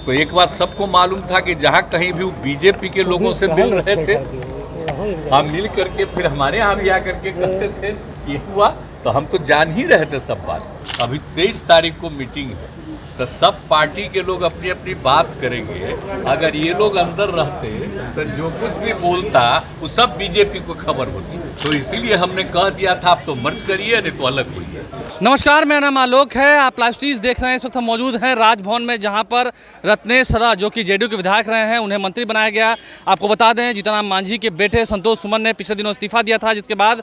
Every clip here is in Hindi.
तो एक बात सबको मालूम था कि जहाँ कहीं भी वो बीजेपी के लोगों से मिल रहे थे, हम मिल करके फिर हमारे यहाँ भी आकर के कहते थे ये हुआ, तो हम तो जान ही रहे थे सब बात। अभी 23 तारीख को मीटिंग है, तो सब पार्टी के लोग अपनी अपनी बात करेंगे। अगर ये लोग अंदर रहते तो जो कुछ भी बोलता वो सब बीजेपी को खबर होती। तो इसीलिए हमने कह दिया था आप तो मर्ज करिए, नहीं तो अलग होइए। नमस्कार, मेरा नाम आलोक है। आप लाइव स्ट्रीम देख रहे हैं। इस वक्त हम मौजूद हैं राजभवन में, जहां पर रत्नेश सदा जो कि जेडीयू के विधायक रहे हैं, उन्हें मंत्री बनाया गया। आपको बता दें, जीतनराम मांझी के बेटे संतोष सुमन ने पिछले दिनों इस्तीफा दिया था, जिसके बाद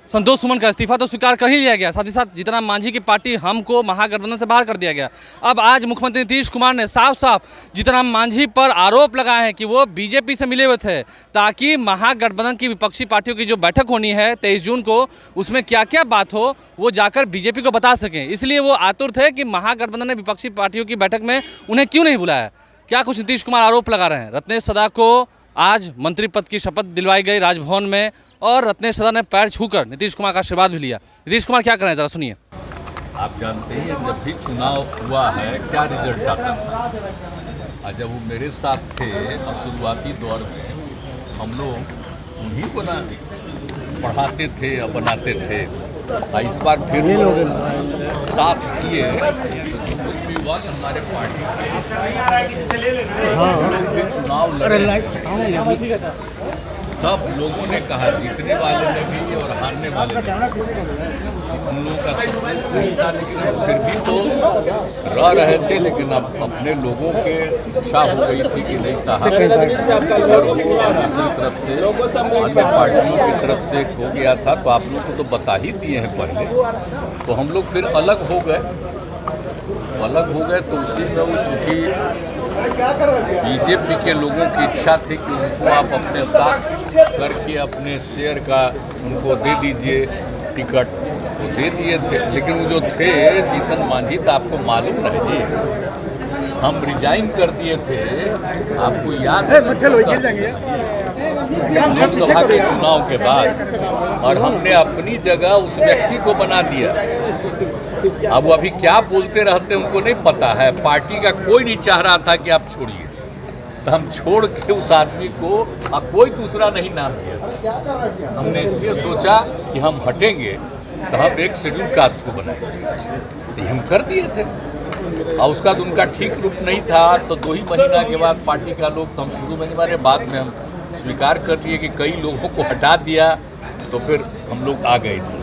संतोष सुमन का इस्तीफा तो स्वीकार कर ही लिया गया। साथ ही साथ जीतनराम मांझी की पार्टी हम को महागठबंधन से बाहर कर दिया गया। अब आज मुख्यमंत्री नीतीश कुमार ने साफ साफ जीतनराम मांझी पर आरोप लगाए हैं कि वो बीजेपी से मिले हुए थे, ताकि महागठबंधन की विपक्षी पार्टियों की जो बैठक होनी है 23 जून को, उसमें क्या क्या बात हो वो जाकर बीजेपी को बता सकें। इसलिए वो आतुर थे कि महागठबंधन ने विपक्षी पार्टियों की बैठक में उन्हें क्यों नहीं बुलाया। क्या कुछ नीतीश कुमार आरोप लगा रहे हैं। रत्नेश सदा को आज मंत्री पद की शपथ दिलवाई गई राजभवन में, और रत्नेश सदा ने पैर छूकर नीतीश कुमार का आशीर्वाद भी लिया। नीतीश कुमार क्या कर रहे हैं, जरा सुनिए। आप जानते हैं जब भी चुनाव हुआ है क्या रिजल्ट आता था, और जब वो मेरे साथ थे शुरुआती दौर में, हम लोग उन्हीं को ना पढ़ाते थे और बनाते थे। और इस बार फिर साथ किए कुछ भी हुआ हमारे पार्टी के चुनाव लड़े। सब लोगों ने कहा, जीतने वाले ने भी और हारने वाले ने भी, उन लोगों का सपोर्ट नहीं था, लेकिन फिर भी तो रह रहे थे। लेकिन अब अपने लोगों के इच्छा हो गई थी कि नहीं साहब, तरफ से अन्य पार्टियों की तरफ से हो गया था, तो आप लोग को तो बता ही दिए हैं पहले। तो हम लोग फिर अलग हो गए। तो उसी में वो चूँकि बीजेपी के लोगों की इच्छा थी कि उनको आप अपने साथ करके अपने शेयर का उनको दे दीजिए टिकट, वो दे दिए थे। लेकिन वो जो थे जीतन मांझी, तो आपको मालूम नहीं जी, हम रिजाइन कर दिए थे, आपको याद है लोकसभा के चुनाव के बाद, और हमने अपनी जगह उस व्यक्ति को बना दिया। अब वो अभी क्या बोलते रहते उनको नहीं पता है। पार्टी का कोई नहीं चाह रहा था कि आप छोड़िए, तो हम छोड़ के उस आदमी को अब कोई दूसरा नहीं नाम दिया। हमने इसलिए सोचा कि हम हटेंगे तो हम एक शेड्यूल कास्ट को बनाएंगे, तो हम कर दिए थे। और उसका तो उनका ठीक रूप नहीं था, तो 2 ही महीना के बाद पार्टी का लोग, तो हम शुरू में हमारे बाद में हम स्वीकार कर दिए कि कई लोगों को हटा दिया, तो फिर हम लोग आ गए थे।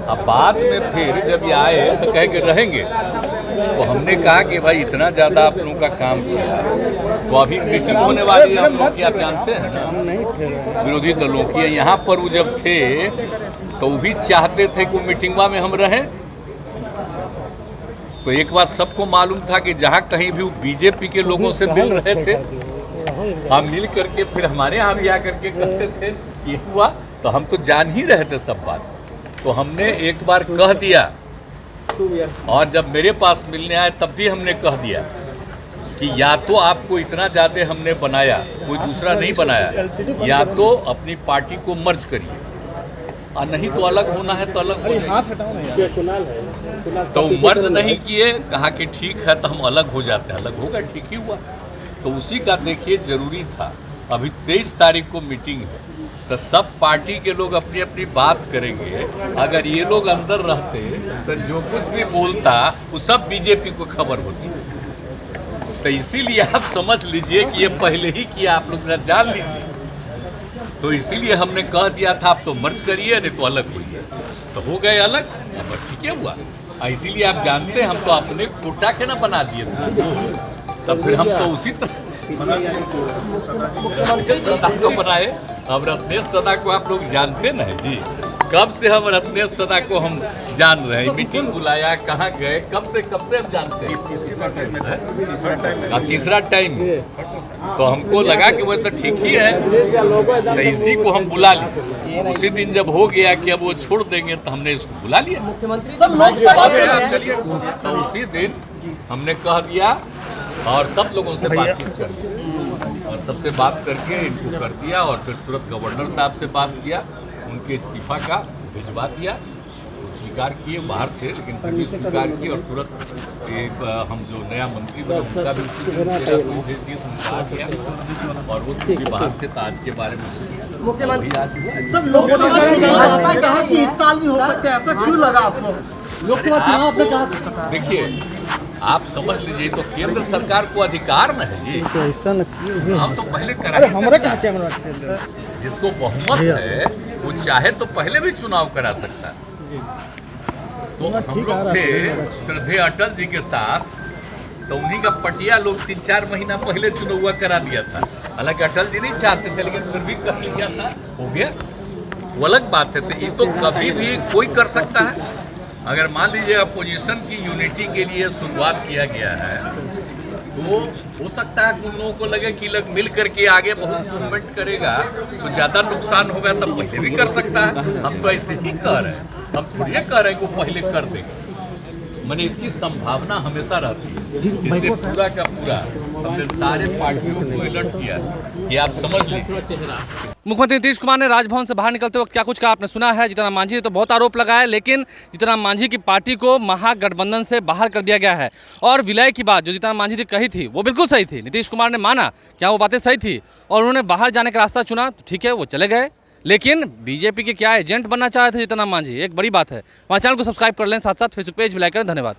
अब बाद में फिर जब ये आए तो कह के रहेंगे, तो हमने कहा कि भाई इतना ज़्यादा आप लोगों का काम किया, तो अभी मीटिंग होने वाली है हम लोग की, आप जानते हैं ना, विरोधी दलों की। यहाँ पर वो जब थे तो वो भी चाहते थे कि मीटिंगवा में हम रहें। तो एक बात सबको मालूम था कि जहाँ कहीं भी वो बीजेपी के लोगों से मिल रहे थे, हम मिल करके फिर हमारे यहाँ भी आकर के कहते थे ये हुआ, तो हम तो जान ही रहे थे सब बात। तो हमने एक बार कह दिया, और जब मेरे पास मिलने आए तब भी हमने कह दिया कि या तो आपको इतना ज़्यादा हमने बनाया, कोई दूसरा नहीं बनाया, या तो अपनी पार्टी को मर्ज करिए, और नहीं तो अलग होना है तो अलग हो जाए। तो मर्ज नहीं किए, कहा कि ठीक है तो हम अलग हो जाते हैं। अलग हो गए, ठीक ही हुआ। तो उसी का देखिए जरूरी था। अभी 23 तारीख को मीटिंग है, तो सब पार्टी के लोग अपनी अपनी बात करेंगे। अगर ये लोग अंदर रहते तो जो कुछ भी बोलता वो सब बीजेपी को खबर होती। तो इसीलिए आप समझ लीजिए कि ये पहले ही किया, आप लोग जान लीजिए। तो इसीलिए हमने कह दिया था आप तो मर्ज करिए, नहीं तो अलग होइए। तो हो गए अलग, अब ठीक है हुआ। इसीलिए आप जानते हैं हम तो अपने कोटा के ना बना दिए थे, तब फिर हम तो उसी तरह को बनाए। अब रत्नेश सदा को आप लोग जानते ना है जी, कब से हम रत्नेश सदा को हम जान रहे हैं। मीटिंग बुलाया, कहाँ गए, कब से हम जानते हैं। तीसरा टाइम तो हमको लगा कि वो तो ठीक ही है, तो इसी को हम बुला लिए। उसी दिन जब हो गया कि अब वो छोड़ देंगे, तो हमने इसको बुला लिया मुख्यमंत्री। तो उसी दिन हमने कह दिया और सब लोगों से बातचीत कर, और सबसे बात करके इनको कर दिया, और फिर तुरंत गवर्नर साहब से बात किया, उनके इस्तीफा का भिजवा दिया, स्वीकार किए, बाहर थे लेकिन फिर भी स्वीकार किए और तुरंत हम जो नया मंत्री बना उनका भी उसी दिन भेज दिए, उनका किया और वो भी बाहर थे तो आज के बारे में मुख्यमंत्री आज हुआ। सब लोकसभा चुनाव आपने कहा कि इस साल भी हो सकते हैं, ऐसा क्यों लगा आपको? लोकसभा चुनाव आपने कहा, देखिए आप समझ लीजिए तो केंद्र सरकार को अधिकार न है ये, हम तो पहले करा ही सकते हैं। जिसको बहुमत है वो चाहे तो पहले भी चुनाव करा सकता है। तो हम लोग थे श्रद्धेय अटल जी के साथ, तो उन्हीं का पटिया लोग 3-4 महीना पहले चुनाव करा दिया था। हालांकि अटल जी नहीं चाहते थे लेकिन फिर भी कर लिया था, हो गया, वो अलग बात है। तो ये तो कभी भी कोई कर सकता है। अगर मान लीजिए अपोजिशन की यूनिटी के लिए शुरुआत किया गया है तो हो सकता है कि उन लोगों को लगे कि लोग मिल करके आगे बहुत मूवमेंट करेगा तो ज़्यादा नुकसान होगा, तब पहले भी कर सकता है। हम तो ऐसे ही कह रहे हैं, हम थोड़ी कह रहे हैं कि वो पहले कर देगा। मैंने इसकी संभावना हमेशा रहती है, इसलिए पूरा का पूरा हमने सारे पार्टियों को अलर्ट किया कि आप समझ लीजिए। मुख्यमंत्री नीतीश कुमार ने राजभवन से बाहर निकलते वक्त क्या कुछ कहा आपने सुना है। जीतनराम मांझी ने तो बहुत आरोप लगाया, लेकिन जीतनराम मांझी की पार्टी को महागठबंधन से बाहर कर दिया गया है और विलय की बात जो जीतनराम मांझी ने कही थी वो बिल्कुल सही थी। नीतीश कुमार ने माना क्या वो बातें सही थी और उन्होंने बाहर जाने का रास्ता चुना, तो ठीक है वो चले गए। लेकिन बीजेपी के क्या एजेंट बनना चाहे थे जीतनराम मांझी, एक बड़ी बात है। हमारे चैनल को सब्सक्राइब कर लें, साथ साथ फेसबुक पेज भी लाइक करें। धन्यवाद।